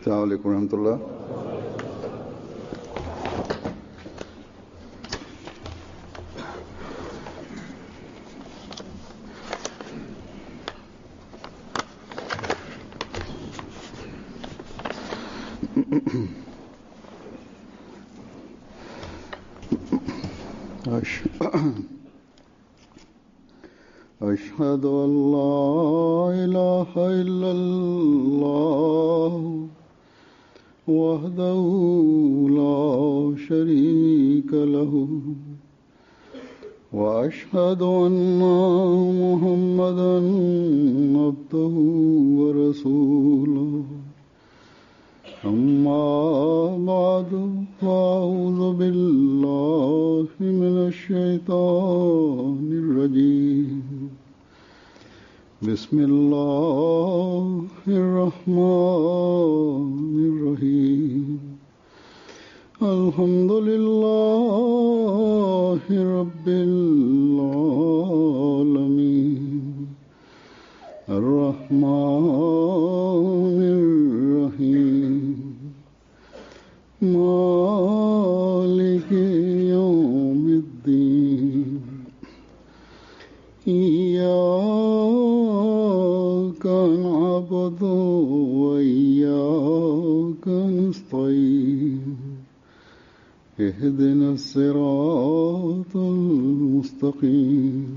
अस्सलामु अलैकुम रहमतुल्लाह। أشهد أن لا إله إلا الله وحده لا شريك له وأشهد أن محمدا عبده ورسوله أما بعد فأعوذ بالله من الشيطان الرجيم بسم الله الرحمن الرحيم الحمد لله رب العالمين الرحمن الرحيم مالك يوم الدين إياك نعبد وإياك نستعين اهدنا الصراط المستقيم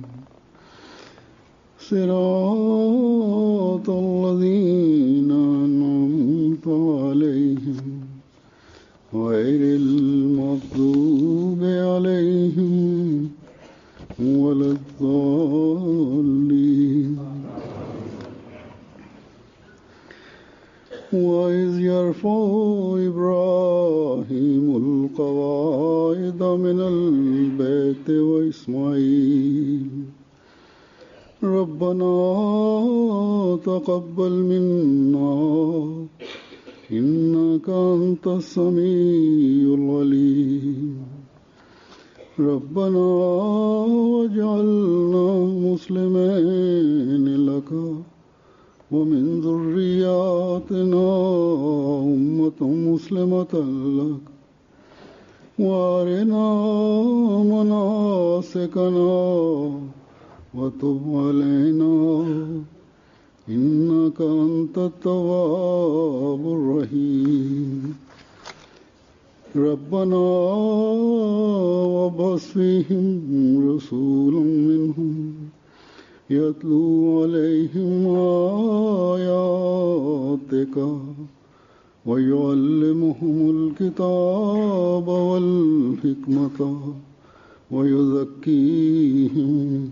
صراط الذين أنعمت عليهم غير المغضوب عليهم ولا الضالين وإذ يرفع إبراهيم القواعد من البيت وإسماعيل ربنا تقبل منا إنك أنت السميع العليم ربنا واجعلنا مسلمين لك ومن ذرياتنا أمة مسلمة لك وأرنا مناسكنا وتب علينا إنك أنت التواب الرحيم ربنا وابعث فيهم رسولا منهم يتلو عليهم آياتك ويعلمهم الكتاب والحكمة ويزكيهم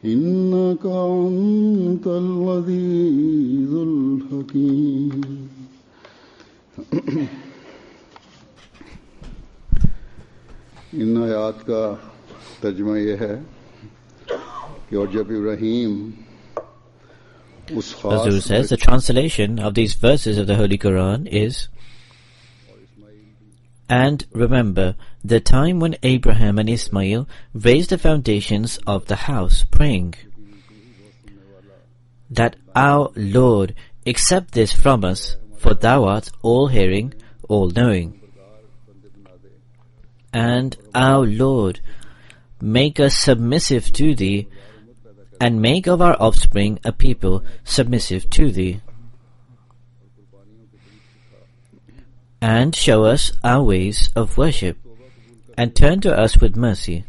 إنك أنت العزيز الحكيم. इन आयात का तर्जुमा यह है कि और जब इब्राहीम उस खास Hazur says the translation of these verses of the Holy Quran is, and remember the time when Abraham and Ismail raised the foundations of the house, praying that our Lord accept this from us, for thou art all-hearing, all-knowing. And our Lord, make us submissive to thee, and make of our offspring a people submissive to thee. And show us our ways of worship, and turn to us with mercy.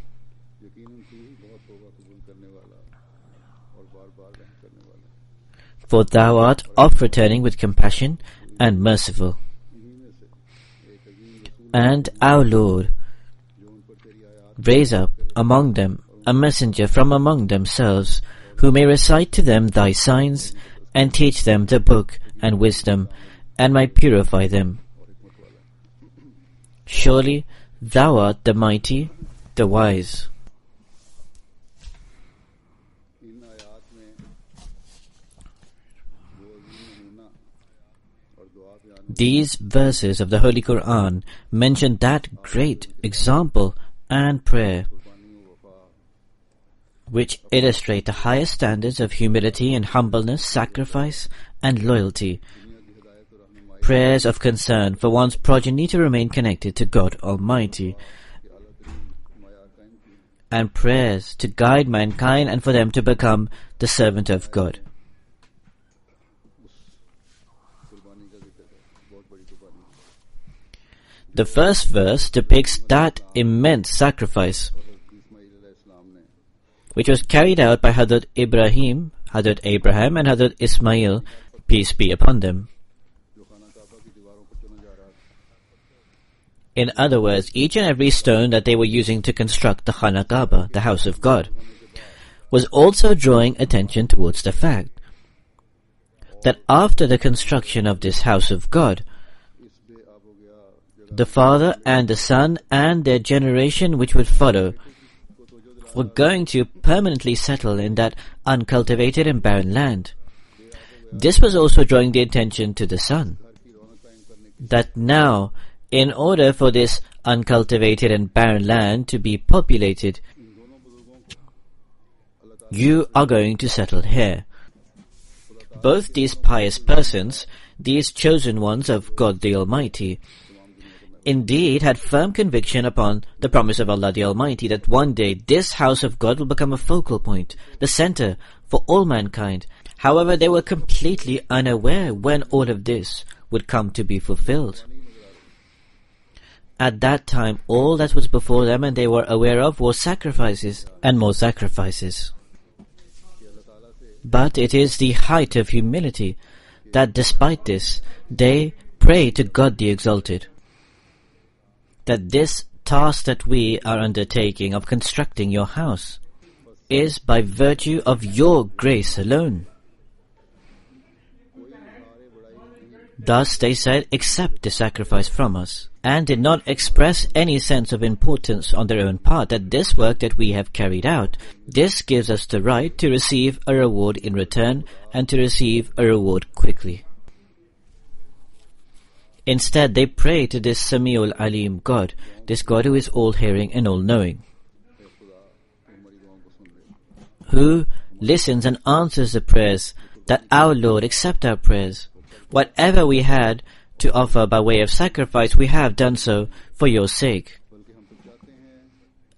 For thou art oft returning with compassion and merciful. And our Lord, raise up among them a messenger from among themselves, who may recite to them thy signs, and teach them the book and wisdom, and might purify them. Surely thou art the mighty, the wise. These verses of the Holy Quran mention that great example and prayer, which illustrate the highest standards of humility and humbleness, sacrifice and loyalty, prayers of concern for one's progeny to remain connected to God Almighty, and prayers to guide mankind and for them to become the servant of God. The first verse depicts that immense sacrifice which was carried out by Hazrat Abraham and Hazrat Ismail, peace be upon them. In other words, each and every stone that they were using to construct the Khana Kaaba, the house of God, was also drawing attention towards the fact that after the construction of this house of God, the father and the son and their generation which would follow were going to permanently settle in that uncultivated and barren land. This was also drawing the attention to the son, that now, in order for this uncultivated and barren land to be populated, you are going to settle here. Both these pious persons, these chosen ones of God the Almighty, indeed had firm conviction upon the promise of Allah the Almighty that one day this house of God will become a focal point, the center for all mankind. However, they were completely unaware when all of this would come to be fulfilled. At that time, all that was before them and they were aware of was sacrifices and more sacrifices. But it is the height of humility that despite this, they pray to God the Exalted, that this task that we are undertaking of constructing your house is by virtue of your grace alone. Thus they said, accept the sacrifice from us, and did not express any sense of importance on their own part that this work that we have carried out, this gives us the right to receive a reward in return and to receive a reward quickly. Instead, they pray to this Sami'ul Alim God, this God who is all-hearing and all-knowing, who listens and answers the prayers, that our Lord accept our prayers. Whatever we had to offer by way of sacrifice, we have done so for your sake.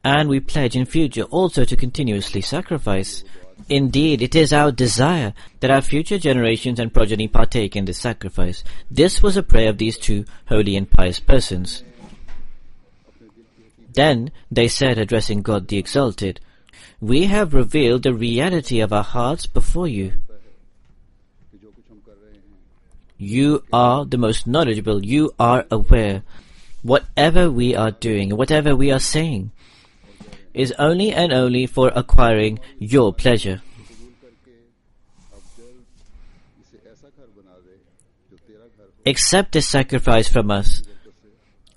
And we pledge in future also to continuously sacrifice. Indeed, it is our desire that our future generations and progeny partake in this sacrifice. This was a prayer of these two holy and pious persons. Then they said, addressing God the Exalted, we have revealed the reality of our hearts before you. You are the most knowledgeable, you are aware. Whatever we are doing, whatever we are saying, is only and only for acquiring your pleasure. Accept this sacrifice from us,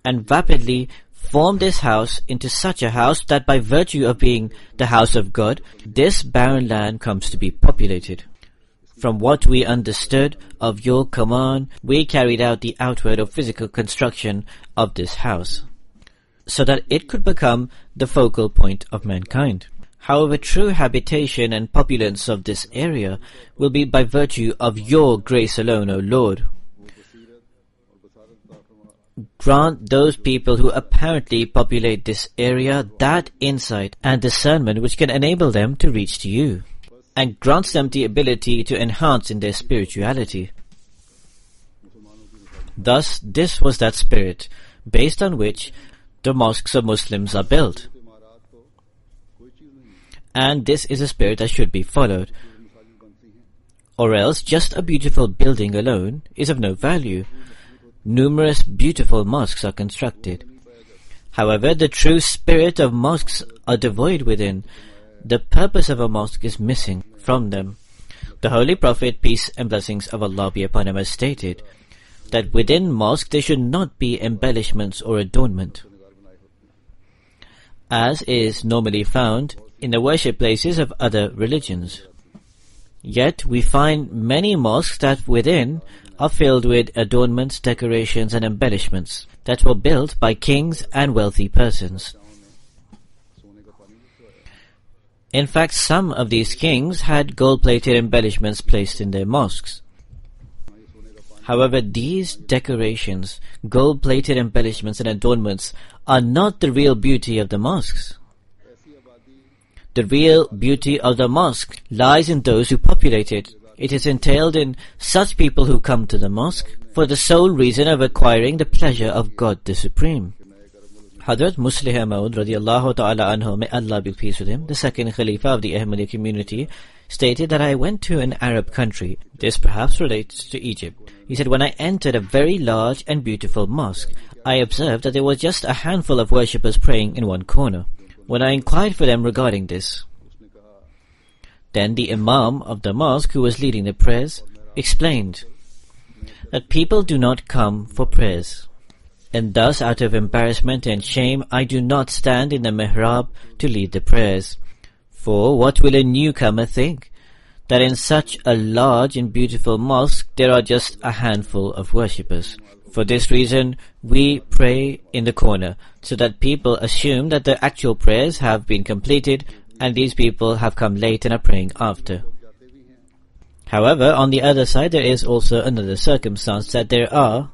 and rapidly form this house into such a house that by virtue of being the house of God, this barren land comes to be populated. From what we understood of your command, we carried out the outward or physical construction of this house, so that it could become the focal point of mankind. However, true habitation and populance of this area will be by virtue of your grace alone, O Lord. Grant those people who apparently populate this area that insight and discernment which can enable them to reach to you, and grants them the ability to enhance in their spirituality. Thus, this was that spirit, based on which the mosques of Muslims are built. And this is a spirit that should be followed. Or else, just a beautiful building alone is of no value. Numerous beautiful mosques are constructed. However, the true spirit of mosques are devoid within. The purpose of a mosque is missing from them. The Holy Prophet, peace and blessings of Allah be upon him, has stated that within mosque there should not be embellishments or adornment, as is normally found in the worship places of other religions. Yet we find many mosques that within are filled with adornments, decorations and embellishments that were built by kings and wealthy persons. In fact, some of these kings had gold-plated embellishments placed in their mosques. However, these decorations, gold-plated embellishments and adornments are not the real beauty of the mosques. The real beauty of the mosque lies in those who populate it. It is entailed in such people who come to the mosque for the sole reason of acquiring the pleasure of God the Supreme. Hazrat Muslih Maud radiallahu ta'ala anhu, may Allah be pleased with him, the second Khalifa of the Ahmadi community, stated that I went to an Arab country. This perhaps relates to Egypt. He said, when I entered a very large and beautiful mosque, I observed that there was just a handful of worshippers praying in one corner. When I inquired for them regarding this, then the Imam of the mosque who was leading the prayers explained that people do not come for prayers. And thus, out of embarrassment and shame, I do not stand in the mihrab to lead the prayers. For what will a newcomer think? That in such a large and beautiful mosque there are just a handful of worshippers. For this reason, we pray in the corner, so that people assume that the actual prayers have been completed and these people have come late and are praying after. However, on the other side, there is also another circumstance, that there are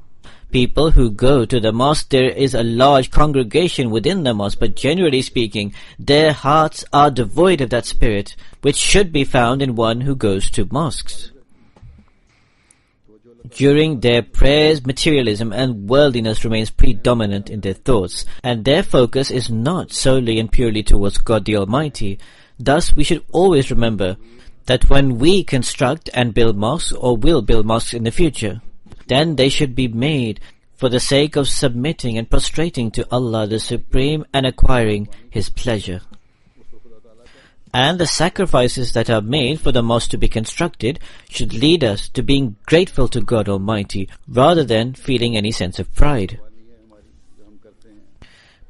people who go to the mosque. There is a large congregation within the mosque, but generally speaking, their hearts are devoid of that spirit, which should be found in one who goes to mosques. During their prayers, materialism and worldliness remains predominant in their thoughts, and their focus is not solely and purely towards God the Almighty. Thus, we should always remember that when we construct and build mosques, or will build mosques in the future, then they should be made for the sake of submitting and prostrating to Allah the Supreme and acquiring His pleasure. And the sacrifices that are made for the mosque to be constructed should lead us to being grateful to God Almighty, rather than feeling any sense of pride.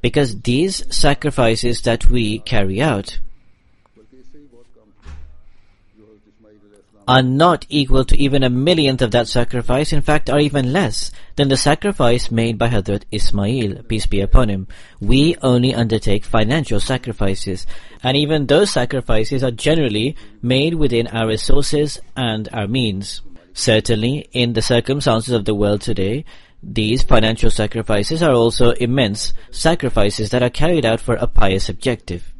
Because these sacrifices that we carry out are not equal to even a millionth of that sacrifice, in fact are even less than the sacrifice made by Hazrat Ismail, peace be upon him. We only undertake financial sacrifices, and even those sacrifices are generally made within our resources and our means. Certainly, in the circumstances of the world today, these financial sacrifices are also immense sacrifices that are carried out for a pious objective.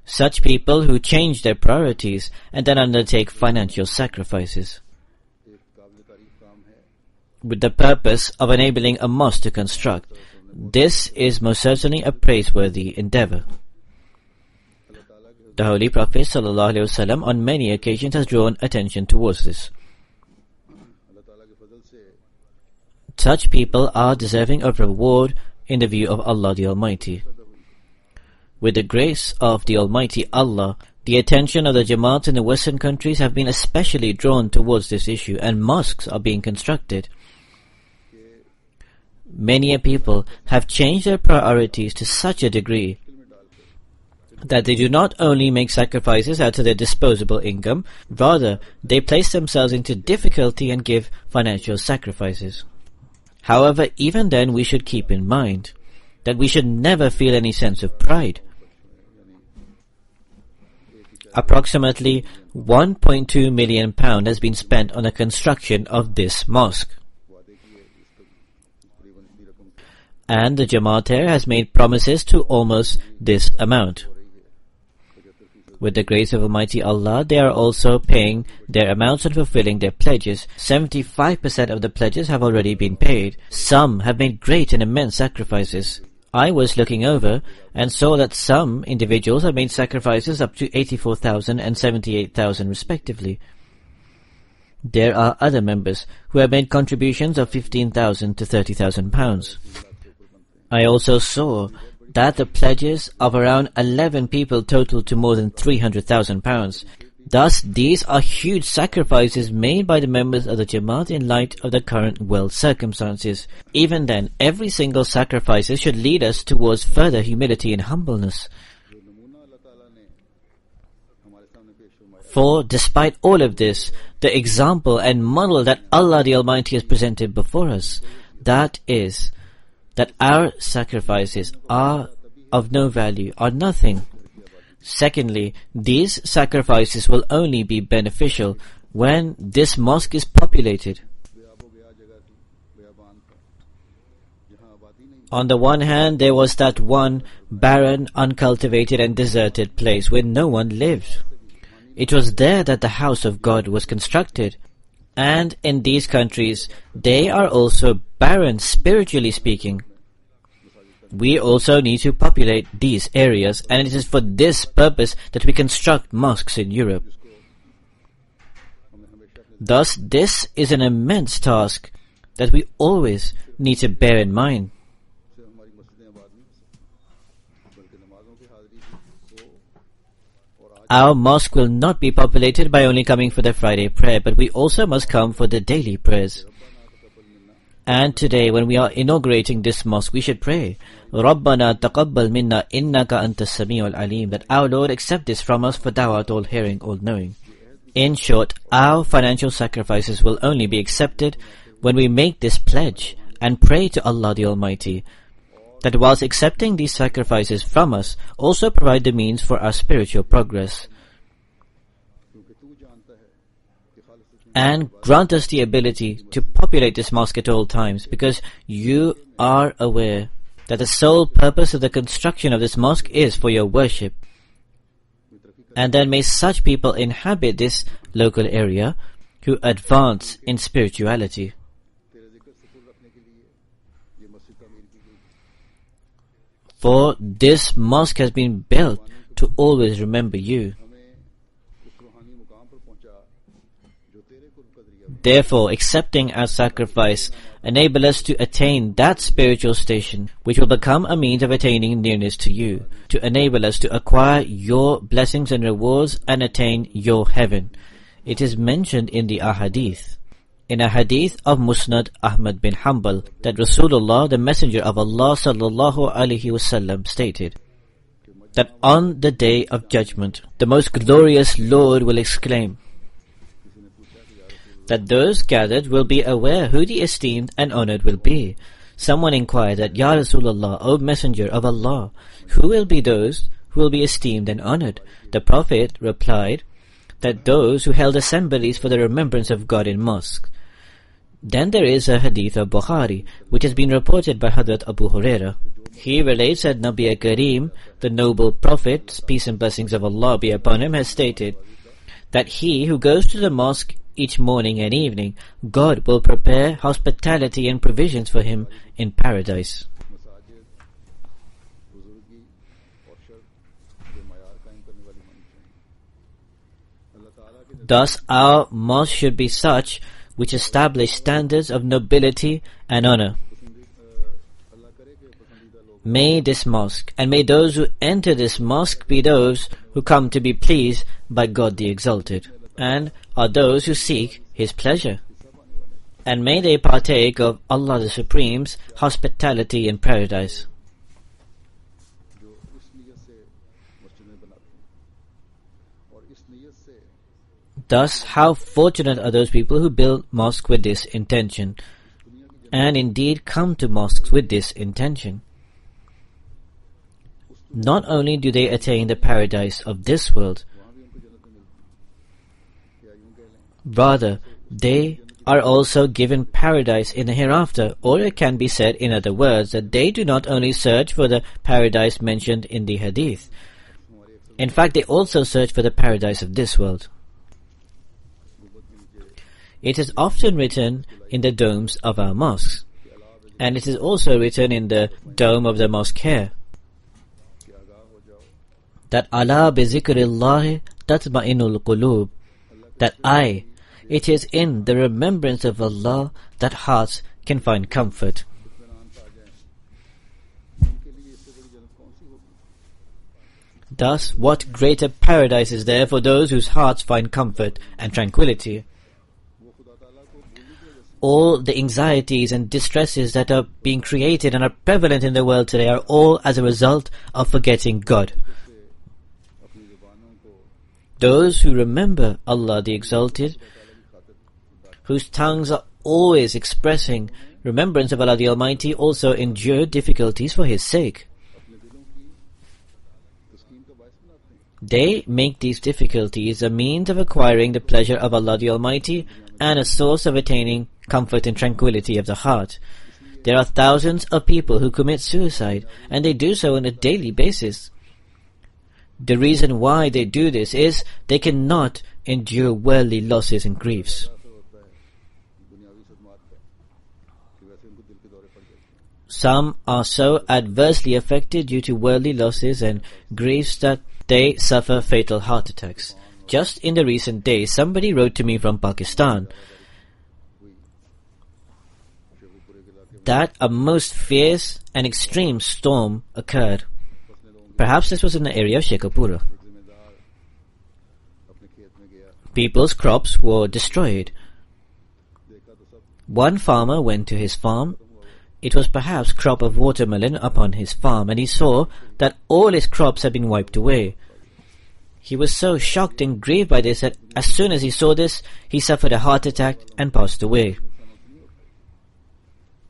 Such people who change their priorities and then undertake financial sacrifices with the purpose of enabling a mosque to construct. This is most certainly a praiseworthy endeavor. The Holy Prophet ﷺ on many occasions has drawn attention towards this. Such people are deserving of reward in the view of Allah the Almighty. With the grace of the Almighty Allah, the attention of the Jamaats in the Western countries have been especially drawn towards this issue, and mosques are being constructed. Many people have changed their priorities to such a degree that they do not only make sacrifices out of their disposable income, rather they place themselves into difficulty and give financial sacrifices. However, even then we should keep in mind that we should never feel any sense of pride. Approximately £1.2 million has been spent on the construction of this mosque, and the Jamaat here has made promises to almost this amount. With the grace of Almighty Allah, they are also paying their amounts and fulfilling their pledges. 75% of the pledges have already been paid. Some have made great and immense sacrifices. I was looking over and saw that some individuals have made sacrifices up to 84,000 and 78,000 respectively. There are other members who have made contributions of 15,000 to 30,000 pounds. I also saw that the pledges of around 11 people totaled to more than 300,000 pounds. Thus, these are huge sacrifices made by the members of the Jamaat in light of the current world circumstances. Even then, every single sacrifice should lead us towards further humility and humbleness. For, despite all of this, the example and model that Allah the Almighty has presented before us, that is, that our sacrifices are of no value, are nothing. Secondly, these sacrifices will only be beneficial when this mosque is populated. On the one hand, there was that one barren, uncultivated and deserted place where no one lived. It was there that the house of God was constructed. And in these countries, they are also barren, spiritually speaking. We also need to populate these areas, and it is for this purpose that we construct mosques in Europe. Thus, this is an immense task that we always need to bear in mind. Our mosque will not be populated by only coming for the Friday prayer, but we also must come for the daily prayers. And today, when we are inaugurating this mosque, we should pray, رَبَّنَا تَقَبَّلْ مِنَّا إِنَّكَ أَنْتَ السَّمِيعُ الْعَلِيمُ, that our Lord accept this from us, for thou art all-hearing, all-knowing. In short, our financial sacrifices will only be accepted when we make this pledge and pray to Allah the Almighty, that whilst accepting these sacrifices from us, also provide the means for our spiritual progress. And grant us the ability to populate this mosque at all times, because you are aware that the sole purpose of the construction of this mosque is for your worship. And then may such people inhabit this local area who advance in spirituality. For this mosque has been built to always remember you. Therefore, accepting our sacrifice enable us to attain that spiritual station which will become a means of attaining nearness to you, to enable us to acquire your blessings and rewards and attain your heaven. It is mentioned in the Ahadith. In a hadith of Musnad Ahmad bin Hanbal, that Rasulullah, the Messenger of Allah sallallahu alaihi wasallam, stated that on the Day of Judgment, the most glorious Lord will exclaim that those gathered will be aware who the esteemed and honored will be. Someone inquired that, Ya Rasulullah, O Messenger of Allah, who will be those who will be esteemed and honored? The Prophet replied that those who held assemblies for the remembrance of God in mosques. Then there is a hadith of Bukhari, which has been reported by Hadrat Abu Huraira. He relates that Nabi Kareem, the noble Prophet, peace and blessings of Allah be upon him, has stated that he who goes to the mosque each morning and evening, God will prepare hospitality and provisions for him in paradise. Thus, our mosque should be such which establish standards of nobility and honor. May this mosque, and may those who enter this mosque be those who come to be pleased by God the Exalted, and are those who seek His pleasure. And may they partake of Allah the Supreme's hospitality in paradise. Thus, how fortunate are those people who build mosques with this intention, and indeed come to mosques with this intention. Not only do they attain the paradise of this world, rather, they are also given paradise in the hereafter, or it can be said in other words that they do not only search for the paradise mentioned in the hadith. In fact, they also search for the paradise of this world. It is often written in the domes of our mosques, and it is also written in the dome of the mosque here, that Allah bi zikrillahi tatma'inul qulub, that it is in the remembrance of Allah that hearts can find comfort. Thus, what greater paradise is there for those whose hearts find comfort and tranquility? All the anxieties and distresses that are being created and are prevalent in the world today are all as a result of forgetting God. Those who remember Allah the Exalted, whose tongues are always expressing remembrance of Allah the Almighty, also endure difficulties for His sake. They make these difficulties a means of acquiring the pleasure of Allah the Almighty and a source of attaining comfort and tranquility of the heart. There are thousands of people who commit suicide, and they do so on a daily basis. The reason why they do this is they cannot endure worldly losses and griefs. Some are so adversely affected due to worldly losses and griefs that they suffer fatal heart attacks. Just in the recent days, somebody wrote to me from Pakistan that a most fierce and extreme storm occurred. Perhaps this was in the area of Shekhupura. People's crops were destroyed. One farmer went to his farm. It was perhaps crop of watermelon upon his farm, and he saw that all his crops had been wiped away. He was so shocked and grieved by this that as soon as he saw this, he suffered a heart attack and passed away.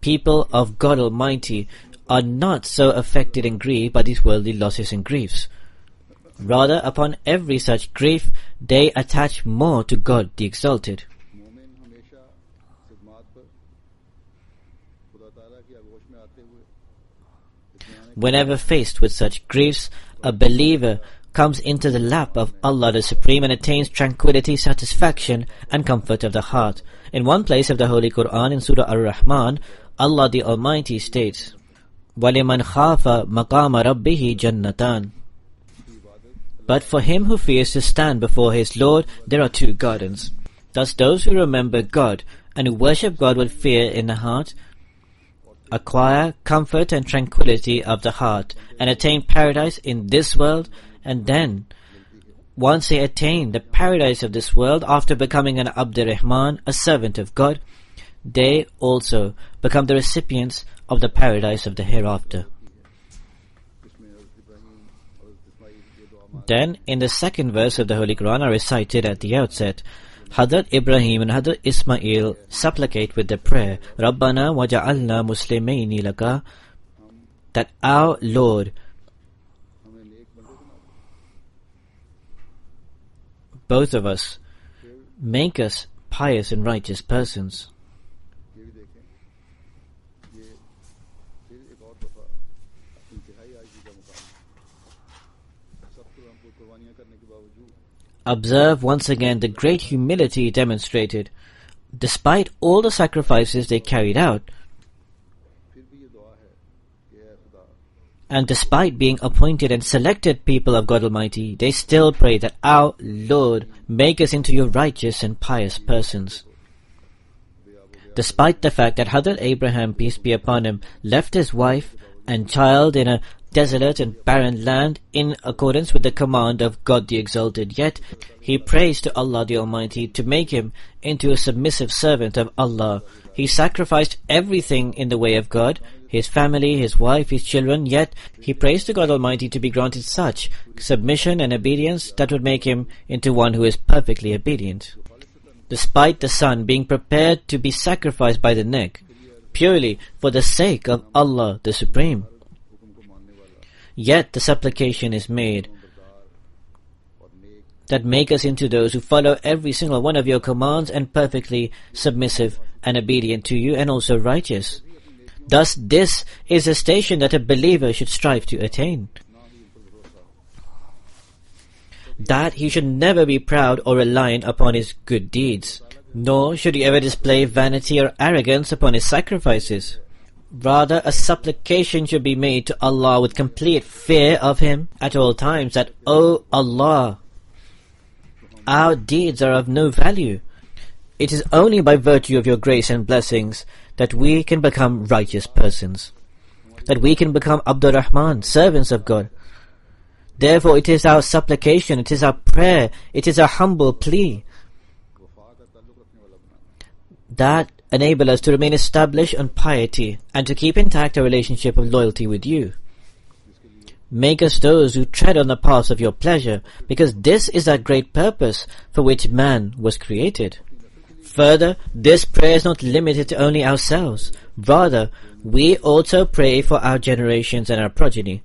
People of God Almighty are not so affected and grieved by these worldly losses and griefs. Rather, upon every such grief, they attach more to God the Exalted. Whenever faced with such griefs, a believer comes into the lap of Allah the Supreme and attains tranquility, satisfaction and comfort of the heart. In one place of the Holy Quran, in Surah Ar-Rahman, Allah the Almighty states, وَلِمَنْ خَافَ مَقَامَ رَبِّهِ جَنَّتَانِ. But for him who fears to stand before his Lord, there are two gardens. Thus those who remember God and who worship God with fear in the heart acquire comfort and tranquility of the heart and attain paradise in this world, and then once they attain the paradise of this world after becoming an Abdur-Rahman, a servant of God, they also become the recipients of the paradise of the hereafter. Then in the second verse of the Holy Quran I recited at the outset, Hadrat Ibrahim and Hadrat Ismail supplicate with their prayer, Rabbana waja'alna muslimayni laka, that our Lord, both of us, make us pious and righteous persons. Observe once again the great humility demonstrated. Despite all the sacrifices they carried out, and despite being appointed and selected people of God Almighty, they still pray that our Lord make us into your righteous and pious persons. Despite the fact that Hadrat Abraham, peace be upon him, left his wife and child in a desolate and barren land in accordance with the command of God the Exalted, yet he prays to Allah the Almighty to make him into a submissive servant of Allah. He sacrificed everything in the way of God, his family, his wife, his children, yet he prays to God Almighty to be granted such submission and obedience that would make him into one who is perfectly obedient. Despite the son being prepared to be sacrificed by the neck, purely for the sake of Allah the Supreme, yet the supplication is made that make us into those who follow every single one of your commands and perfectly submissive and obedient to you and also righteous. Thus this is a station that a believer should strive to attain. That he should never be proud or reliant upon his good deeds, nor should he ever display vanity or arrogance upon his sacrifices. Rather, a supplication should be made to Allah with complete fear of Him at all times that, O Allah, our deeds are of no value. It is only by virtue of your grace and blessings that we can become righteous persons, that we can become Abdur-Rahman, servants of God. Therefore it is our supplication, it is our prayer, it is our humble plea that enable us to remain established on piety and to keep intact a relationship of loyalty with you. Make us those who tread on the paths of your pleasure, because this is that great purpose for which man was created. Further, this prayer is not limited to only ourselves. Rather, we also pray for our generations and our progeny.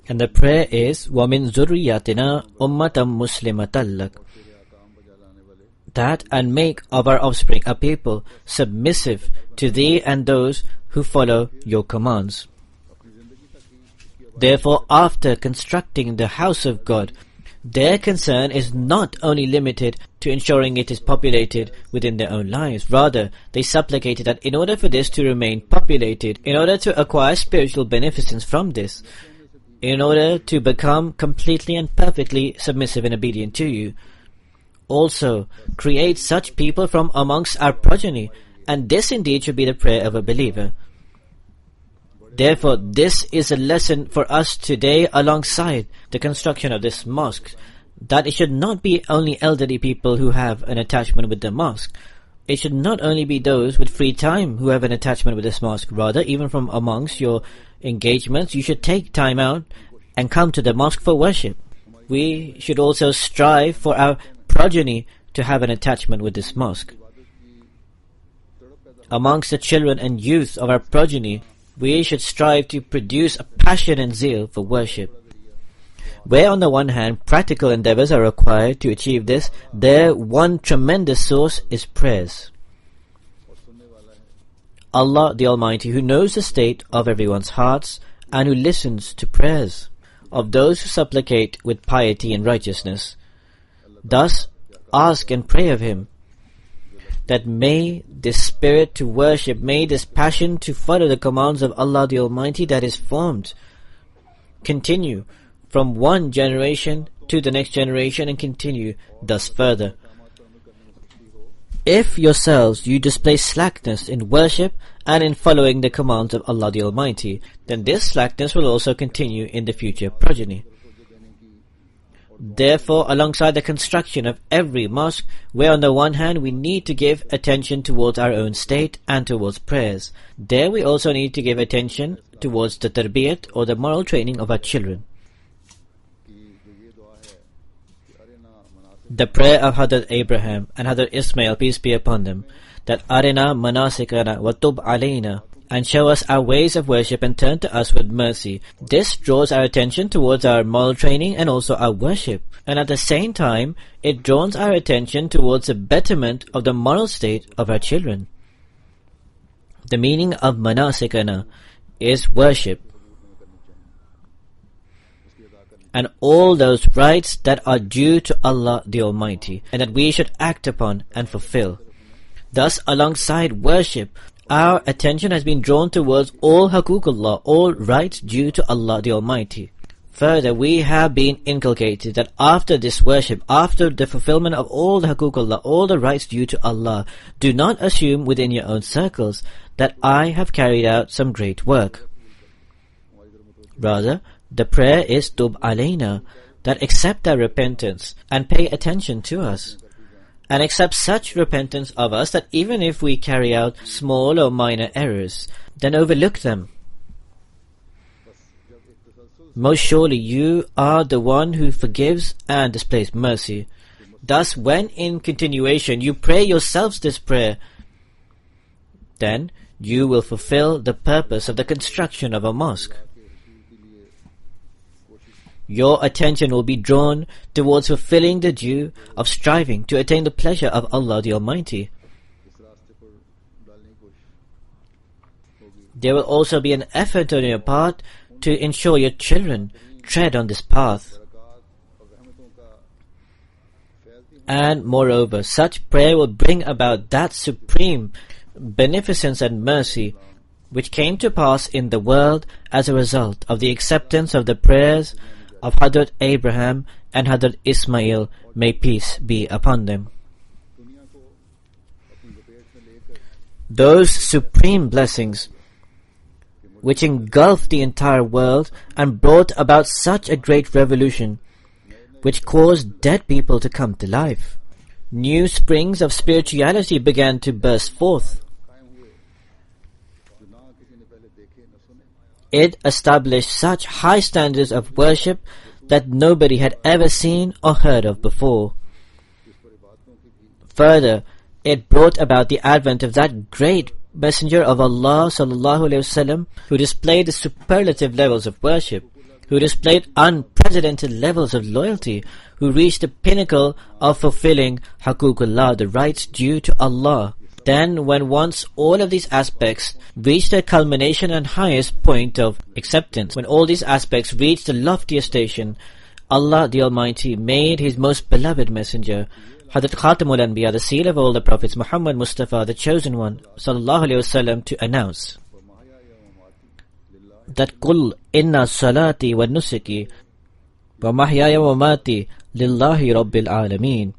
And the prayer is, وَمِن ذُرِّيَّتِنَا أُمَّةً مُسْلِمَةً لَكَ, that and make of our offspring a people submissive to thee and those who follow your commands. Therefore, after constructing the house of God, their concern is not only limited to ensuring it is populated within their own lives. Rather, they supplicated that in order for this to remain populated, in order to acquire spiritual beneficence from this, in order to become completely and perfectly submissive and obedient to you, also create such people from amongst our progeny, and this indeed should be the prayer of a believer. Therefore, this is a lesson for us today alongside the construction of this mosque, that it should not be only elderly people who have an attachment with the mosque. It should not only be those with free time who have an attachment with this mosque. Rather, even from amongst your engagements, you should take time out and come to the mosque for worship. We should also strive for our progeny to have an attachment with this mosque. Amongst the children and youth of our progeny, we should strive to produce a passion and zeal for worship. Where on the one hand practical endeavors are required to achieve this, there one tremendous source is prayers. Allah the Almighty, who knows the state of everyone's hearts and who listens to prayers of those who supplicate with piety and righteousness, thus ask and pray of Him that may this spirit to worship, may this passion to follow the commands of Allah the Almighty that is formed continue from one generation to the next generation and continue thus further. If yourselves you display slackness in worship and in following the commands of Allah the Almighty, then this slackness will also continue in the future progeny. Therefore, alongside the construction of every mosque, where on the one hand we need to give attention towards our own state and towards prayers, there we also need to give attention towards the tarbiyat or the moral training of our children. The prayer of Hadrat Abraham and Hadrat Ismail, peace be upon them, that Arina manasikana wa tub alayna, and show us our ways of worship and turn to us with mercy. This draws our attention towards our moral training and also our worship. And at the same time, it draws our attention towards the betterment of the moral state of our children. The meaning of manasikana is worship, and all those rights that are due to Allah the Almighty, and that we should act upon and fulfill. Thus, alongside worship, our attention has been drawn towards all haququllah, all rights due to Allah the Almighty. Further, we have been inculcated that after this worship, after the fulfillment of all the haququllah, all the rights due to Allah, do not assume within your own circles that I have carried out some great work. Rather, the prayer is tub alayna, that accept our repentance and pay attention to us, and accept such repentance of us that even if we carry out small or minor errors, then overlook them. Most surely you are the one who forgives and displays mercy. Thus, when in continuation you pray yourselves this prayer, then you will fulfill the purpose of the construction of a mosque. Your attention will be drawn towards fulfilling the due of striving to attain the pleasure of Allah the Almighty. There will also be an effort on your part to ensure your children tread on this path. And moreover, such prayer will bring about that supreme beneficence and mercy which came to pass in the world as a result of the acceptance of the prayers of Hadrat Abraham and Hadrat Ismail, may peace be upon them. Those supreme blessings which engulfed the entire world and brought about such a great revolution, which caused dead people to come to life. New springs of spirituality began to burst forth. It established such high standards of worship that nobody had ever seen or heard of before. Further, it brought about the advent of that great Messenger of Allah sallallahu alaihi wasallam, who displayed the superlative levels of worship. who displayed unprecedented levels of loyalty, who reached the pinnacle of fulfilling Haququllah, the rights due to Allah. Then, when once all of these aspects reached their culmination and highest point of acceptance, when all these aspects reached the loftiest station, Allah the Almighty made His most beloved messenger, Hazrat Khatamul Anbiya, the seal of all the prophets, Muhammad Mustafa, the chosen one, sallallahu alayhi wasallam, to announce that Qul inna salati wa nusuki wa mahyaya wa mati lillahi rabbil alameen.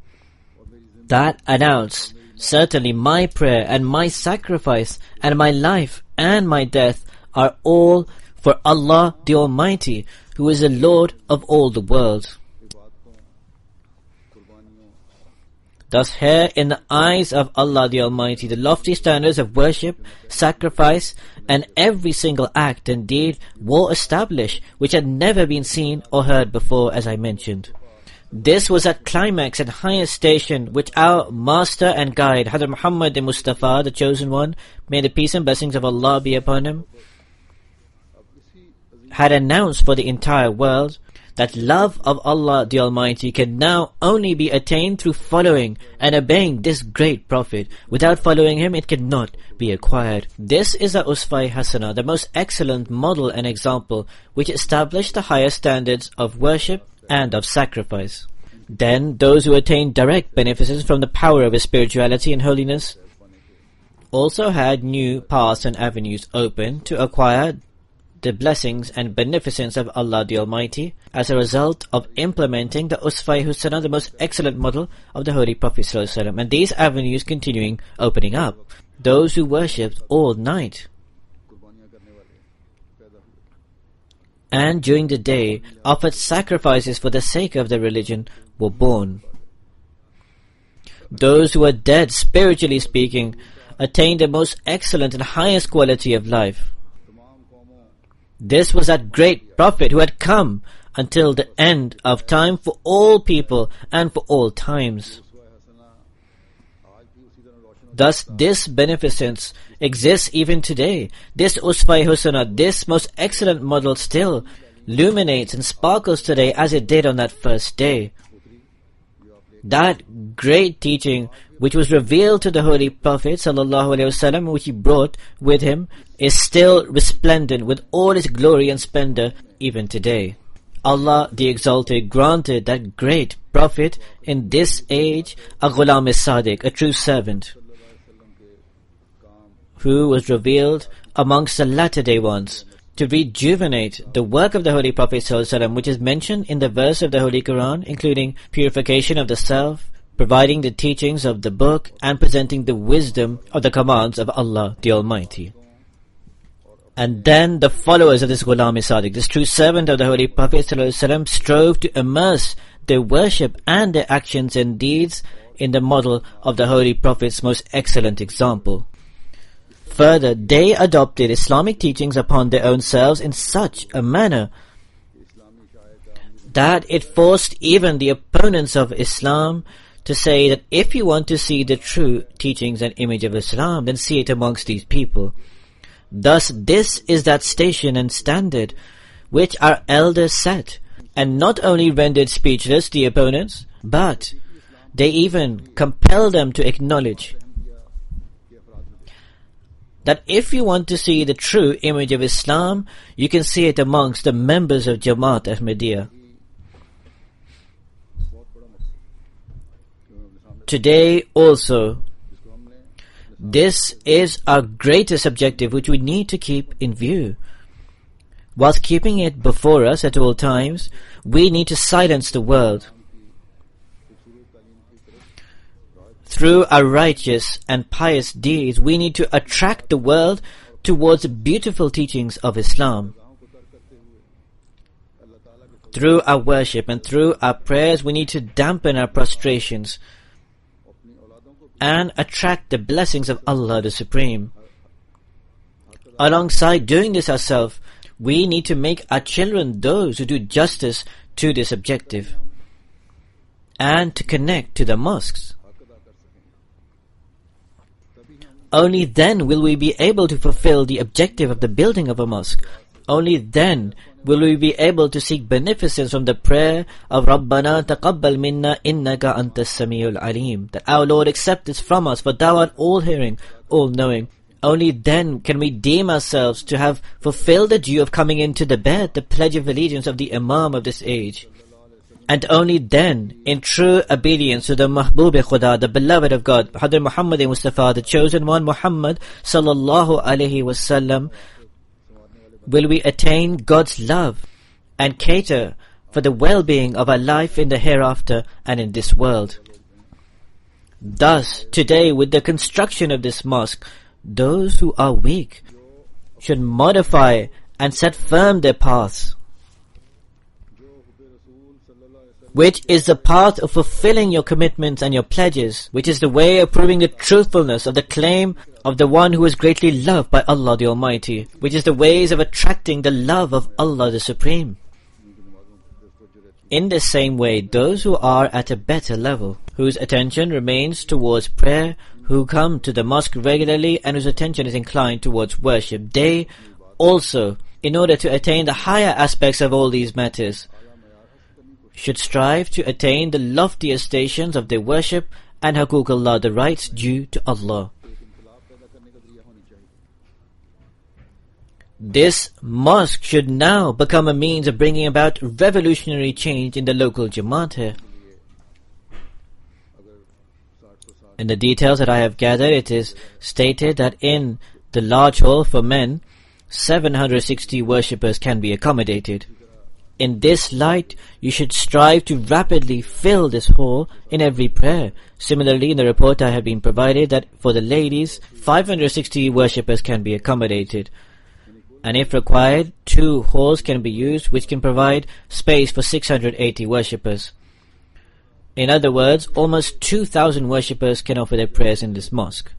That announce, certainly my prayer and my sacrifice and my life and my death are all for Allah the Almighty, who is the Lord of all the world. Thus here in the eyes of Allah the Almighty, the lofty standards of worship, sacrifice, and every single act and deed were established, which had never been seen or heard before, as I mentioned. This was that climax and highest station which our master and guide, Hazrat Muhammad Mustafa, the chosen one, may the peace and blessings of Allah be upon him, had announced for the entire world, that love of Allah the Almighty can now only be attained through following and obeying this great Prophet. Without following him, it cannot be acquired. This is the Uswa-e Hasana, the most excellent model and example, which established the highest standards of worship and of sacrifice. Then, those who attain direct beneficence from the power of his spirituality and holiness also had new paths and avenues open to acquire the blessings and beneficence of Allah the Almighty as a result of implementing the Uswa-e Hasana, the most excellent model of the Holy Prophet ﷺ, and these avenues continuing opening up. Those who worshipped all night and during the day offered sacrifices for the sake of the religion were born. Those who were dead, spiritually speaking, attained the most excellent and highest quality of life. This was that great Prophet who had come until the end of time for all people and for all times. Thus, this beneficence exists even today. This Uswa-e Hasana, this most excellent model still illuminates and sparkles today as it did on that first day. That great teaching which was revealed to the Holy Prophet ﷺ, which he brought with him, is still resplendent with all its glory and splendor even today. Allah the Exalted granted that great Prophet in this age a Ghulam-e-Sadiq, a true servant, who was revealed amongst the latter-day ones, to rejuvenate the work of the Holy Prophet ﷺ, which is mentioned in the verse of the Holy Quran, including purification of the self, providing the teachings of the book, and presenting the wisdom of the commands of Allah the Almighty. And then the followers of this Ghulam-e-Sadiq, this true servant of the Holy Prophet ﷺ, strove to immerse their worship and their actions and deeds in the model of the Holy Prophet's most excellent example. Further, they adopted Islamic teachings upon their own selves in such a manner that it forced even the opponents of Islam to say that if you want to see the true teachings and image of Islam, then see it amongst these people. Thus, this is that station and standard which our elders set, and not only rendered speechless the opponents, but they even compelled them to acknowledge that if you want to see the true image of Islam, you can see it amongst the members of Jamaat Ahmadiyya. Today also, this is our greatest objective which we need to keep in view. Whilst keeping it before us at all times, we need to silence the world. Through our righteous and pious deeds, we need to attract the world towards the beautiful teachings of Islam. Through our worship and through our prayers, we need to dampen our prostrations and attract the blessings of Allah the Supreme. Alongside doing this ourselves, we need to make our children those who do justice to this objective and to connect to the mosques. Only then will we be able to fulfill the objective of the building of a mosque. only then will we be able to seek beneficence from the prayer of Rabbana taqabbal minna innaka antas samiul alim, that our Lord accept this from us, for thou art all hearing, all knowing. Only then can we deem ourselves to have fulfilled the due of coming into the bed, the pledge of allegiance of the Imam of this age. And only then, in true obedience to the Mahbub-e-Khuda, the beloved of God, Hadhr Muhammad Mustafa, the chosen one, Muhammad sallallahu alaihi wasallam, will we attain God's love and cater for the well-being of our life in the hereafter and in this world. Thus, today, with the construction of this mosque, those who are weak should modify and set firm their paths, which is the path of fulfilling your commitments and your pledges, which is the way of proving the truthfulness of the claim of the one who is greatly loved by Allah the Almighty, which is the ways of attracting the love of Allah the Supreme. In the same way, those who are at a better level, whose attention remains towards prayer, who come to the mosque regularly and whose attention is inclined towards worship, they also, in order to attain the higher aspects of all these matters, should strive to attain the loftier stations of their worship and Haqooq Allah, the rights due to Allah. This mosque should now become a means of bringing about revolutionary change in the local Jamaat here. In the details that I have gathered, it is stated that in the large hall for men, 760 worshippers can be accommodated. In this light, you should strive to rapidly fill this hall in every prayer. Similarly, in the report I have been provided that for the ladies, 560 worshippers can be accommodated. And if required, 2 halls can be used, which can provide space for 680 worshippers. In other words, almost 2,000 worshippers can offer their prayers in this mosque.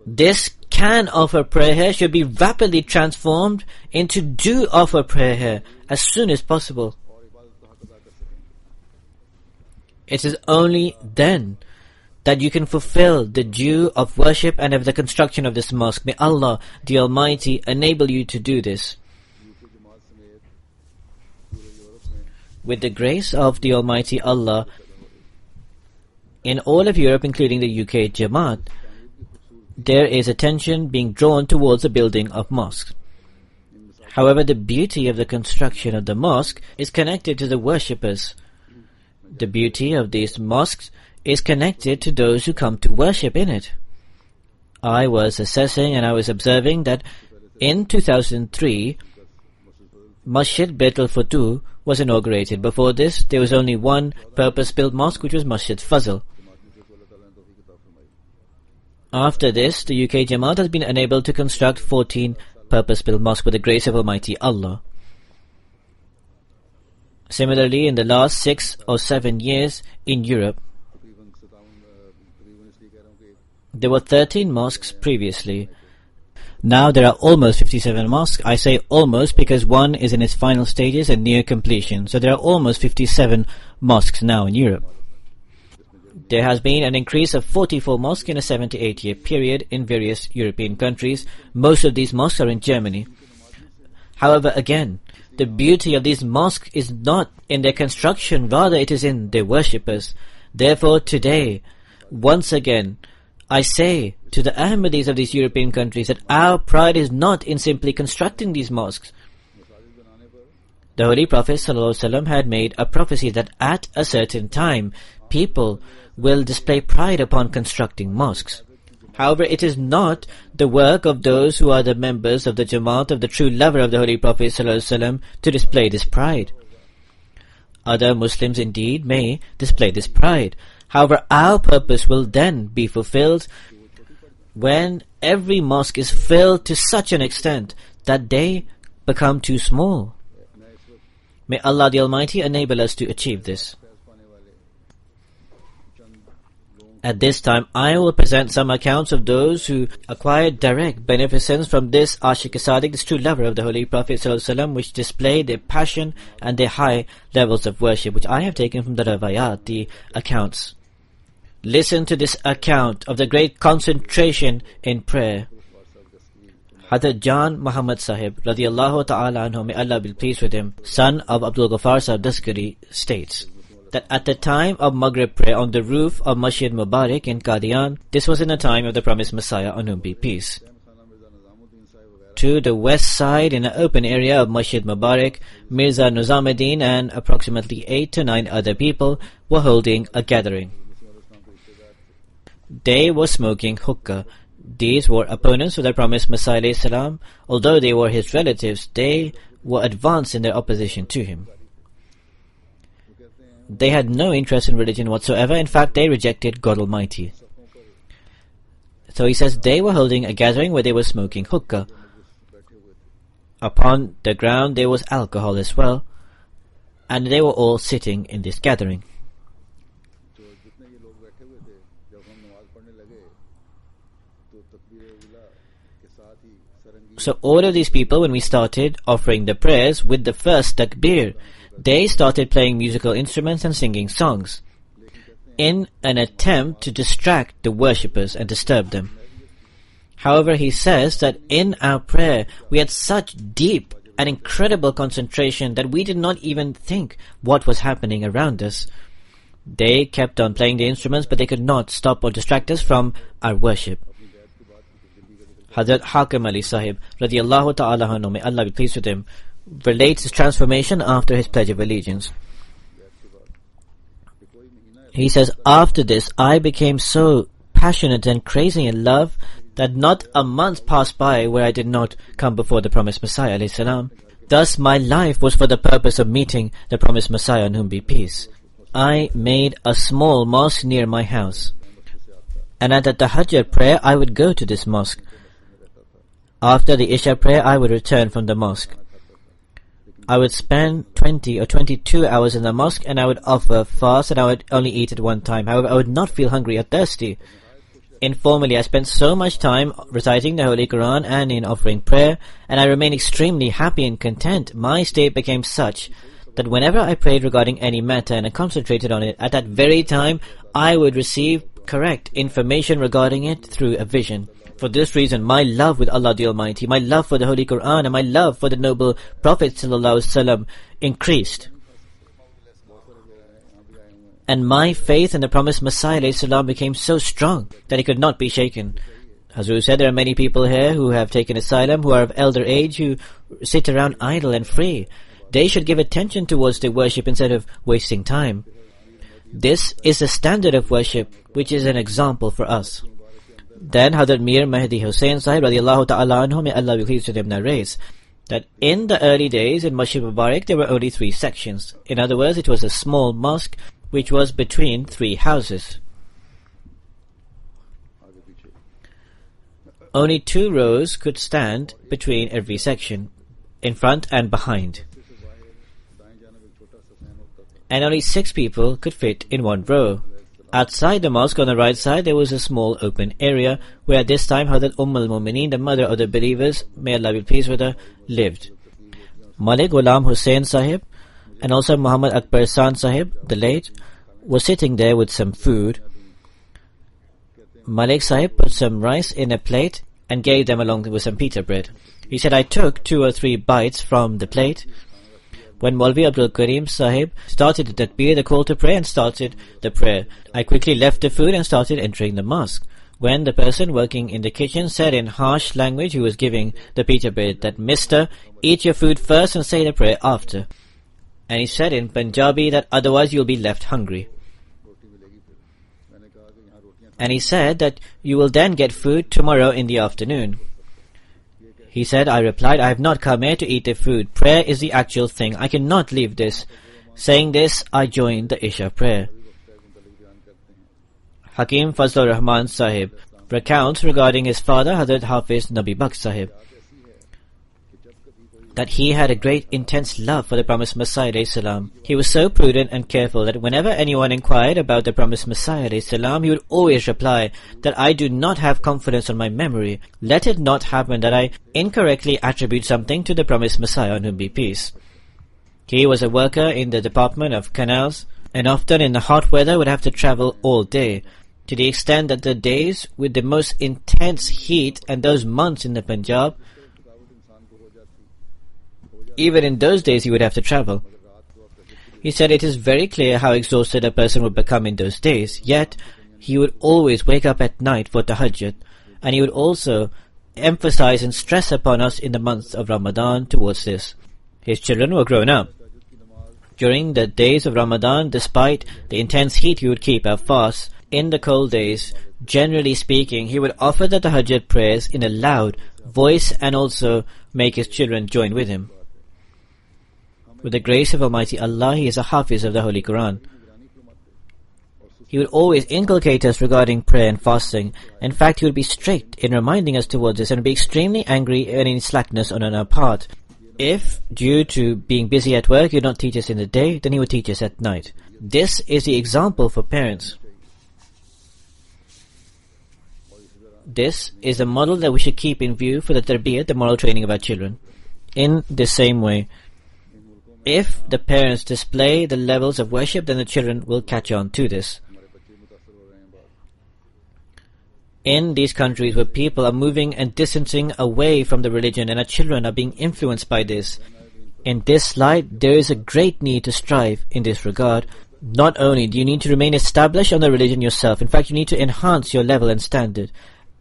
This can offer prayer here should be rapidly transformed into do offer prayer here as soon as possible. It is only then that you can fulfill the due of worship and of the construction of this mosque. May Allah the Almighty enable you to do this. With the grace of the Almighty Allah, in all of Europe, including the UK Jamaat, there is attention being drawn towards the building of mosques. However, the beauty of the construction of the mosque is connected to the worshippers. The beauty of these mosques is connected to those who come to worship in it. I was assessing and I was observing that in 2003, Masjid Bait al-Futuh was inaugurated. Before this, there was only one purpose-built mosque, which was Masjid Fazl. After this, the UK Jamaat has been enabled to construct 14 purpose-built mosques with the grace of Almighty Allah. Similarly, in the last 6 or 7 years in Europe, there were 13 mosques previously. Now there are almost 57 mosques. I say almost because one is in its final stages and near completion. So there are almost 57 mosques now in Europe. There has been an increase of 44 mosques in a 7 to 8 year period in various European countries. Most of these mosques are in Germany. However, again, the beauty of these mosques is not in their construction, rather it is in their worshippers. Therefore today, once again, I say to the Ahmadis of these European countries that our pride is not in simply constructing these mosques. The Holy Prophet ﷺ had made a prophecy that at a certain time, people will display pride upon constructing mosques. However, it is not the work of those who are the members of the Jamaat of the true lover of the Holy Prophet ﷺ to display this pride. Other Muslims indeed may display this pride. However, our purpose will then be fulfilled when every mosque is filled to such an extent that they become too small. May Allah the Almighty enable us to achieve this. At this time, I will present some accounts of those who acquired direct beneficence from this Ashiq-e-Sadiq, this true lover of the Holy Prophet ﷺ, which display their passion and their high levels of worship, which I have taken from the Rawayat, the accounts. Listen to this account of the great concentration in prayer. Hazrat Jan Muhammad Sahib, radiyallahu ta'ala anhu, may Allah be pleased with him, son of Abdul Ghaffar Sahib Daskari, states that at the time of Maghrib prayer on the roof of Masjid Mubarak in Qadian, this was in the time of the promised Messiah, on whom be peace. To the west side, in an open area of Masjid Mubarak, Mirza Nizamuddin and approximately 8 to 9 other people were holding a gathering. They were smoking hookah. These were opponents of the promised Messiah alayhi salam. Although they were his relatives, they were advanced in their opposition to him. They had no interest in religion whatsoever. In fact, they rejected God Almighty. So he says they were holding a gathering where they were smoking hookah. Upon the ground there was alcohol as well, and they were all sitting in this gathering. So all of these people, when we started offering the prayers with the first takbir, they started playing musical instruments and singing songs in an attempt to distract the worshippers and disturb them. However, he says that in our prayer we had such deep and incredible concentration that we did not even think what was happening around us. They kept on playing the instruments, but they could not stop or distract us from our worship. Hazrat Hakim Ali Sahib, radiyallahu ta'ala anhu, may Allah be pleased with him, relates his transformation after his Pledge of Allegiance. He says, after this I became so passionate and crazy in love that not a month passed by where I did not come before the promised Messiah alayhi salam. Thus my life was for the purpose of meeting the promised Messiah, on whom be peace. I made a small mosque near my house, and at the Tahajjud prayer I would go to this mosque. After the Isha prayer I would return from the mosque. I would spend 20 or 22 hours in the mosque, and I would offer fast, and I would only eat at one time. However, I would not feel hungry or thirsty. Informally, I spent so much time reciting the Holy Quran and in offering prayer, and I remained extremely happy and content. My state became such that whenever I prayed regarding any matter and I concentrated on it, at that very time I would receive correct information regarding it through a vision. For this reason, my love with Allah the Almighty, my love for the Holy Quran, and my love for the noble Prophet ﷺ increased. And my faith in the promised Messiah ﷺ became so strong that it could not be shaken. Hazrat said there are many people here who have taken asylum, who are of elder age, who sit around idle and free. They should give attention towards their worship instead of wasting time. This is the standard of worship, which is an example for us. Then Hazrat Mir Mahdi Hussain Sahib, radiyallahu ta'ala anhu, may Allah be pleased with him, narrates that in the early days in Masjid Mubarak there were only 3 sections. In other words, it was a small mosque which was between 3 houses. Only 2 rows could stand between every section, in front and behind. And only 6 people could fit in 1 row. Outside the mosque on the right side there was a small open area where at this time Hazrat al-Mumineen, the mother of the believers, may Allah be pleased with her, lived. Malik Ghulam Hussain Sahib and also Muhammad Akbar San Sahib, the late, was sitting there with some food. Malik Sahib put some rice in a plate and gave them along with some pita bread. He said, I took 2 or 3 bites from the plate. When Maulvi Abdul Karim Sahib started the takbir, the call to pray, and started the prayer, I quickly left the food and started entering the mosque. When the person working in the kitchen said in harsh language who was giving the pita bread that, Mister, eat your food first and say the prayer after. And he said in Punjabi that otherwise you'll be left hungry. And he said that you will then get food tomorrow in the afternoon. He said, I replied, I have not come here to eat the food. Prayer is the actual thing. I cannot leave this. Saying this, I joined the Isha prayer. Hakim Fazlur Rahman Sahib recounts regarding his father, Hazrat Hafiz Nabi Baksh Sahib, that he had a great intense love for the promised Messiah alayhi salam. He was so prudent and careful that whenever anyone inquired about the promised Messiah alayhi salam, he would always reply that I do not have confidence on my memory. Let it not happen that I incorrectly attribute something to the promised Messiah, on whom be peace. He was a worker in the department of canals, and often in the hot weather would have to travel all day. to the extent that the days with the most intense heat and those months in the Punjab, even in those days he would have to travel. He said it is very clear how exhausted a person would become in those days, yet he would always wake up at night for tahajjud, and he would also emphasize and stress upon us in the month of Ramadan towards this. His children were grown up. During the days of Ramadan, despite the intense heat, he would keep a fast. In the cold days, generally speaking, he would offer the tahajjud prayers in a loud voice and also make his children join with him. With the grace of Almighty Allah, he is a hafiz of the Holy Quran. He would always inculcate us regarding prayer and fasting. In fact, he would be strict in reminding us towards this and would be extremely angry at any slackness on our part. If, due to being busy at work, he would not teach us in the day, then he would teach us at night. This is the example for parents. This is the model that we should keep in view for the tarbiyat, the moral training of our children. In the same way, if the parents display the levels of worship, then the children will catch on to this. In these countries where people are moving and distancing away from the religion and our children are being influenced by this, in this light there is a great need to strive in this regard. Not only do you need to remain established on the religion yourself, in fact you need to enhance your level and standard.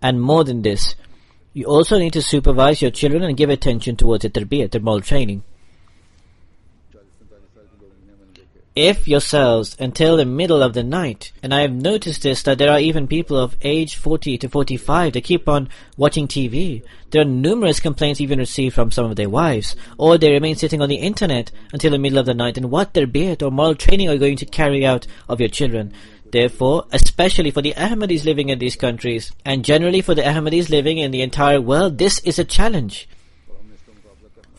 And more than this, you also need to supervise your children and give attention towards the tarbiyat, the moral training. If yourselves until the middle of the night, and I have noticed this, that there are even people of age 40 to 45 that keep on watching TV. There are numerous complaints even received from some of their wives, or they remain sitting on the internet until the middle of the night. And what tarbiyat or moral training are you going to carry out of your children? Therefore, especially for the Ahmadis living in these countries, and generally for the Ahmadis living in the entire world, this is a challenge.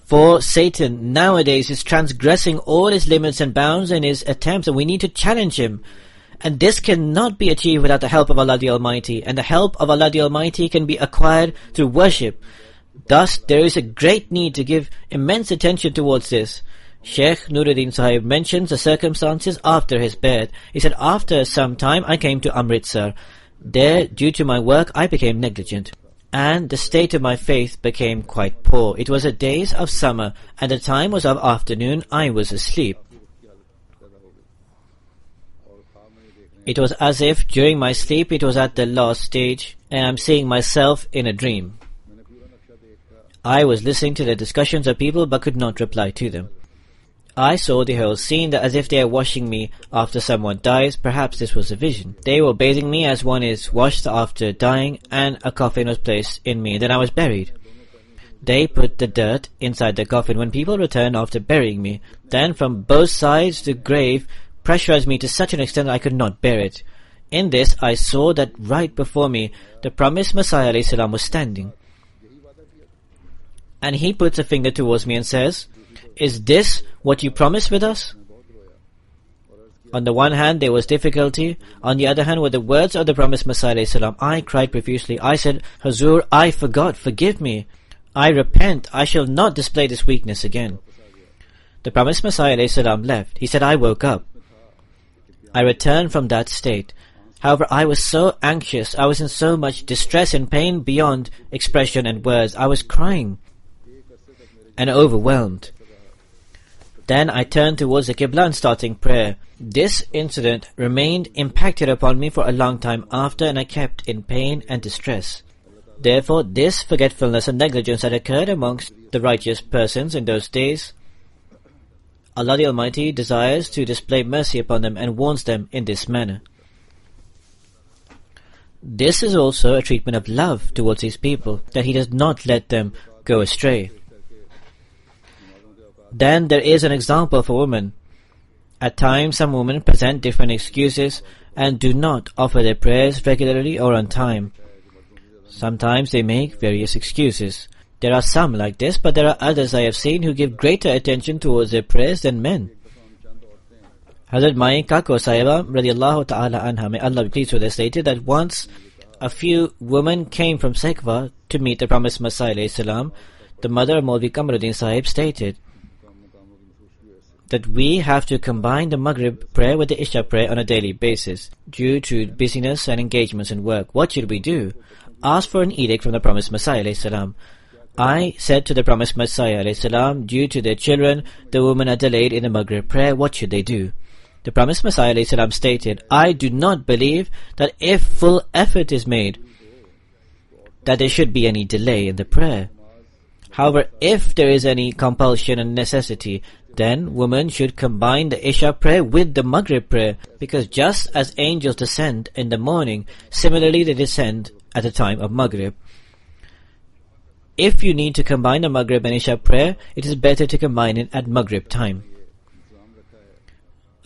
For Satan nowadays is transgressing all his limits and bounds in his attempts, and we need to challenge him. And this cannot be achieved without the help of Allah the Almighty, and the help of Allah the Almighty can be acquired through worship. Thus, there is a great need to give immense attention towards this. Sheikh Nuruddin Sahib mentions the circumstances after his birth. He said, after some time I came to Amritsar. There, due to my work, I became negligent, and the state of my faith became quite poor. It was the days of summer, and the time was of afternoon. I was asleep. It was as if during my sleep it was at the last stage, and I am seeing myself in a dream. I was listening to the discussions of people but could not reply to them. I saw the whole scene as if they are washing me after someone dies. Perhaps this was a vision. They were bathing me as one is washed after dying, and a coffin was placed in me. Then I was buried. They put the dirt inside the coffin when people returned after burying me. Then from both sides the grave pressurized me to such an extent that I could not bear it. In this I saw that right before me the promised Messiah ﷺ was standing. And he puts a finger towards me and says, "Is this what you promised with us?" On the one hand there was difficulty, on the other hand were the words of the promised Messiah ﷺ. I cried profusely. I said, "Hazur, I forgot, forgive me. I repent, I shall not display this weakness again." The promised Messiah ﷺ left. He said, I woke up. I returned from that state. However, I was so anxious, I was in so much distress and pain beyond expression and words. I was crying and overwhelmed. Then I turned towards the Qibla and starting prayer. This incident remained impacted upon me for a long time after, and I kept in pain and distress. Therefore, this forgetfulness and negligence that occurred amongst the righteous persons in those days, Allah the Almighty desires to display mercy upon them and warns them in this manner. This is also a treatment of love towards these people, that He does not let them go astray. Then there is an example for women. At times some women present different excuses and do not offer their prayers regularly or on time. Sometimes they make various excuses. There are some like this, but there are others I have seen who give greater attention towards their prayers than men. Hazrat Mai Kako Sahiba radiallahu ta'ala anha, may Allah be pleased with her, stated that once a few women came from Sekwa to meet the promised Messiah ﷺ. The mother of Maulvi Kamaruddin Sahib stated that we have to combine the Maghrib prayer with the Isha prayer on a daily basis due to busyness and engagements in work. What should we do? Ask for an edict from the promised Messiah ﷺ. I said to the promised Messiah ﷺ, due to their children, the women are delayed in the Maghrib prayer. What should they do? The promised Messiah ﷺ stated, I do not believe that if full effort is made, that there should be any delay in the prayer. However, if there is any compulsion and necessity, then women should combine the Isha prayer with the Maghrib prayer, because just as angels descend in the morning, similarly they descend at the time of Maghrib. If you need to combine the Maghrib and Isha prayer, it is better to combine it at Maghrib time.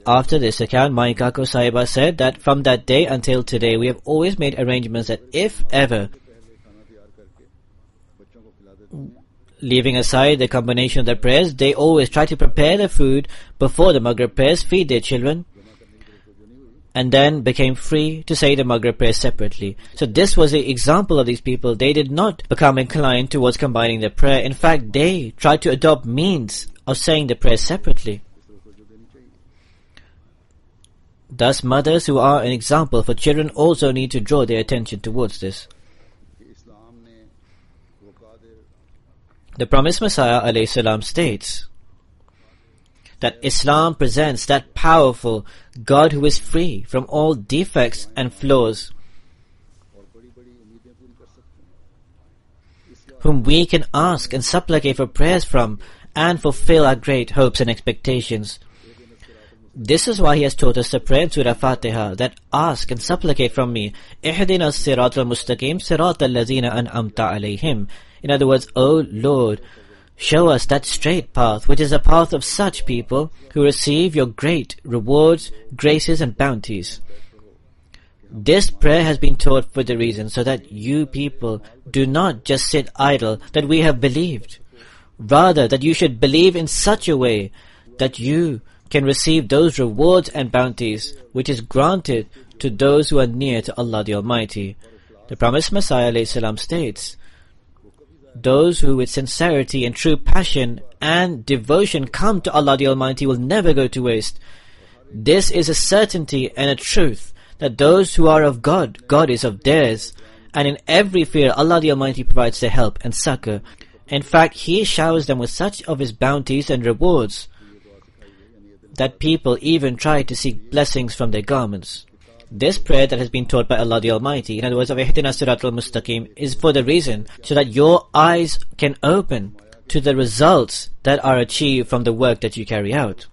After this account, Mai Kako Sahiba said that from that day until today, we have always made arrangements that if ever, leaving aside the combination of the prayers, they always try to prepare the food before the Maghrib prayers, feed their children, and then became free to say the Maghrib prayers separately. So this was the example of these people. They did not become inclined towards combining the prayer. In fact, they tried to adopt means of saying the prayers separately. Thus, mothers who are an example for children also need to draw their attention towards this. The promised Messiah ﷺ states that Islam presents that powerful God who is free from all defects and flaws, whom we can ask and supplicate for prayers from and fulfill our great hopes and expectations. This is why He has taught us to pray in Surah Fatiha that ask and supplicate from me, Ihdina as-sirata al-mustaqim sirata allazina an'amta alayhim. In other words, O Lord, show us that straight path, which is a path of such people who receive your great rewards, graces and bounties. This prayer has been taught for the reason so that you people do not just sit idle that we have believed. Rather, that you should believe in such a way that you can receive those rewards and bounties which is granted to those who are near to Allah the Almighty. The promised Messiah ﷺ states, those who with sincerity and true passion and devotion come to Allah the Almighty will never go to waste. This is a certainty and a truth that those who are of God, God is of theirs, and in every fear Allah the Almighty provides their help and succor. In fact, He showers them with such of His bounties and rewards that people even try to seek blessings from their garments. This prayer that has been taught by Allah the Almighty, in other words of Ihdina as-sirata al-mustaqim, is for the reason so that your eyes can open to the results that are achieved from the work that you carry out.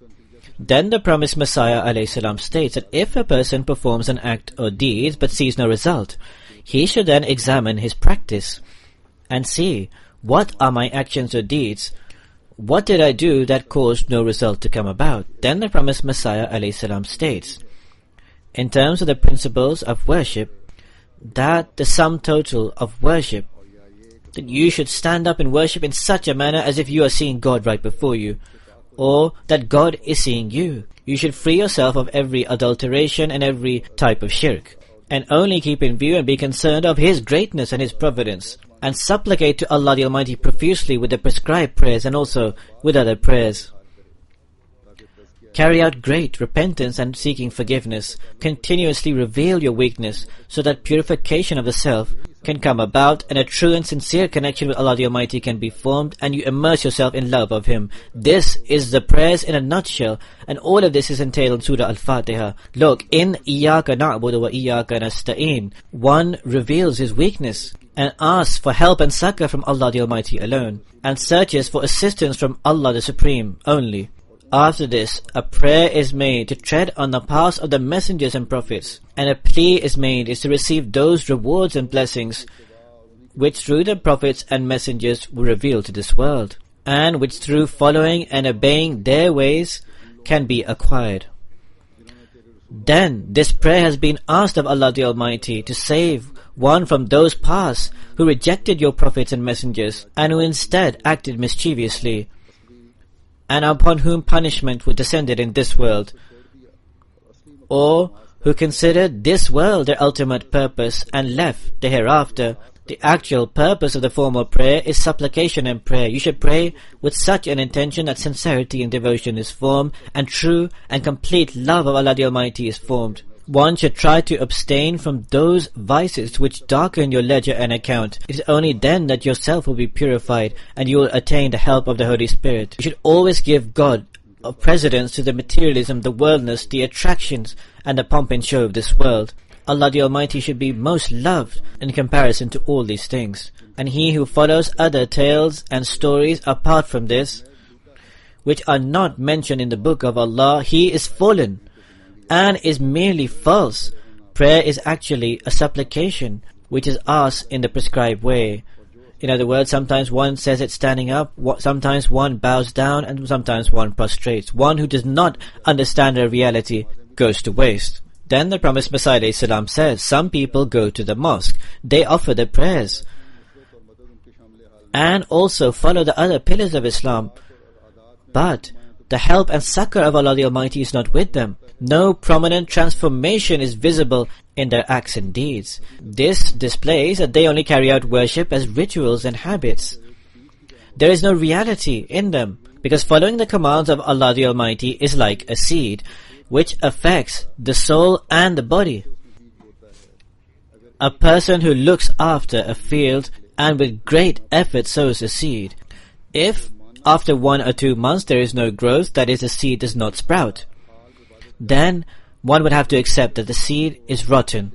Then the promised Messiah ﷺ states that if a person performs an act or deed but sees no result, he should then examine his practice and see, what are my actions or deeds? What did I do that caused no result to come about? Then the promised Messiah ﷺ states, in terms of the principles of worship, that the sum total of worship, that you should stand up and worship in such a manner as if you are seeing God right before you, or that God is seeing you. You should free yourself of every adulteration and every type of shirk, and only keep in view and be concerned of His greatness and His providence, and supplicate to Allah the Almighty profusely with the prescribed prayers and also with other prayers. Carry out great repentance and seeking forgiveness. Continuously reveal your weakness so that purification of the self can come about and a true and sincere connection with Allah the Almighty can be formed, and you immerse yourself in love of Him. This is the prayers in a nutshell, and all of this is entailed in Surah Al-Fatiha. Look, in Iyaka na'budu wa Iyaka nasta'in, one reveals his weakness and asks for help and succor from Allah the Almighty alone, and searches for assistance from Allah the Supreme only. After this, a prayer is made to tread on the paths of the messengers and prophets, and a plea is made to receive those rewards and blessings which through the prophets and messengers were revealed to this world, and which through following and obeying their ways can be acquired. Then this prayer has been asked of Allah the Almighty to save one from those paths who rejected your prophets and messengers, and who instead acted mischievously, and upon whom punishment was descended in this world, or who considered this world their ultimate purpose and left the hereafter, The actual purpose of the form of prayer is supplication and prayer. You should pray with such an intention that sincerity and devotion is formed, and true and complete love of Allah the Almighty is formed. One should try to abstain from those vices which darken your ledger and account. It is only then that yourself will be purified and you will attain the help of the Holy Spirit. You should always give God a precedence to the materialism, the worldliness, the attractions, and the pomp and show of this world. Allah the Almighty should be most loved in comparison to all these things. And he who follows other tales and stories apart from this, which are not mentioned in the book of Allah, he is fallen and is merely false. Prayer is actually a supplication which is asked in the prescribed way. In other words, sometimes one says it standing up, sometimes one bows down, and sometimes one prostrates. One who does not understand the reality goes to waste. Then the promised Messiah ﷺ says, some people go to the mosque, they offer their prayers, and also follow the other pillars of Islam, but the help and succor of Allah the Almighty is not with them. No prominent transformation is visible in their acts and deeds. This displays that they only carry out worship as rituals and habits. There is no reality in them, because following the commands of Allah the Almighty is like a seed, which affects the soul and the body. A person who looks after a field and with great effort sows a seed. If after 1 or 2 months there is no growth, that is, the seed does not sprout, then one would have to accept that the seed is rotten.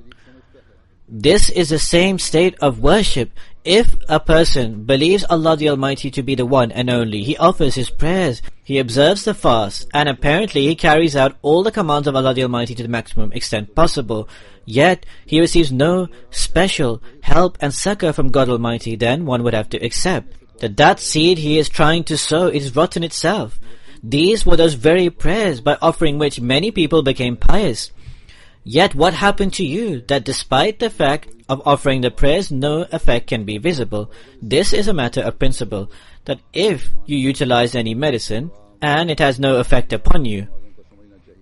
This is the same state of worship. If a person believes Allah the Almighty to be the one and only, he offers his prayers, he observes the fast, and apparently he carries out all the commands of Allah the Almighty to the maximum extent possible, yet he receives no special help and succor from God Almighty, then one would have to accept that seed he is trying to sow is rotten itself. These were those very prayers by offering which many people became pious. Yet what happened to you, that despite the fact of offering the prayers, no effect can be visible? This is a matter of principle, that if you utilize any medicine and it has no effect upon you,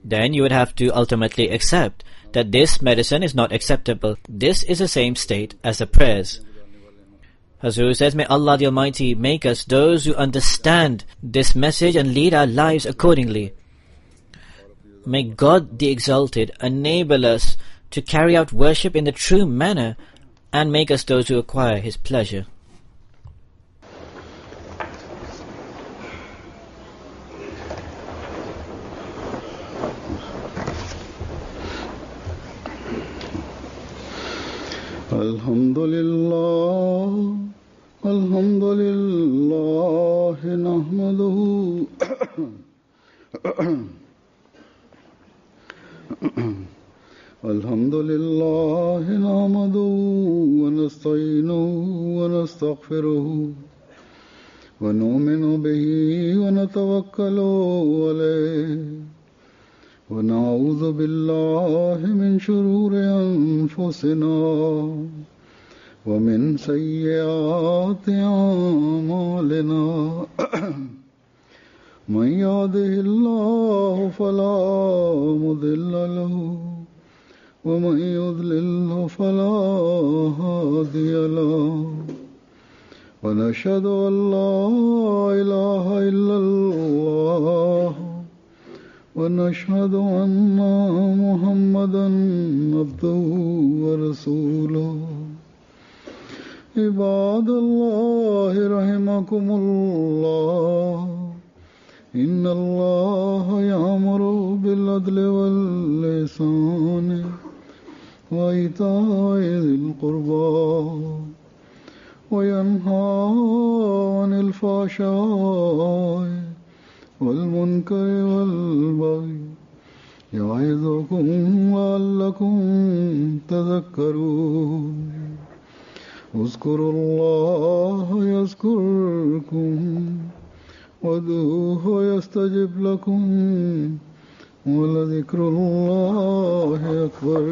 then you would have to ultimately accept that this medicine is not acceptable. This is the same state as the prayers. Hazur says, may Allah the Almighty make us those who understand this message and lead our lives accordingly. May God the Exalted enable us to carry out worship in the true manner and make us those who acquire His pleasure. Alhamdulillah, Alhamdulillah, nahmaduhu Alhamdulillah, nahmaduhu wa nasta'inuhu wa nastaghfiruhu wa nu'minu bihi wa natawakkalu alayhi wa na'udhu billahi min shururi anfusina wa min sayyiati a'malina man yahdihillahu fala mudilla lahu wa man yudlilhu fala hadiya lahu wa nashhadu an la ilaha illallah wa nashhadu anna Muhammadan abduhu wa rasuluhu. Ibadallahi rahimakumullah. Inna Allaha ya'muru bil adli wal ihsani wa ita'i dhil qurba wa yanha 'anil fahsha'i wal munkari wal baghi ya'idhukum la'allakum tadhakkarun. Uzkurullaha yazkurkum وادعوه يستجب لكم ولذكر الله أكبر.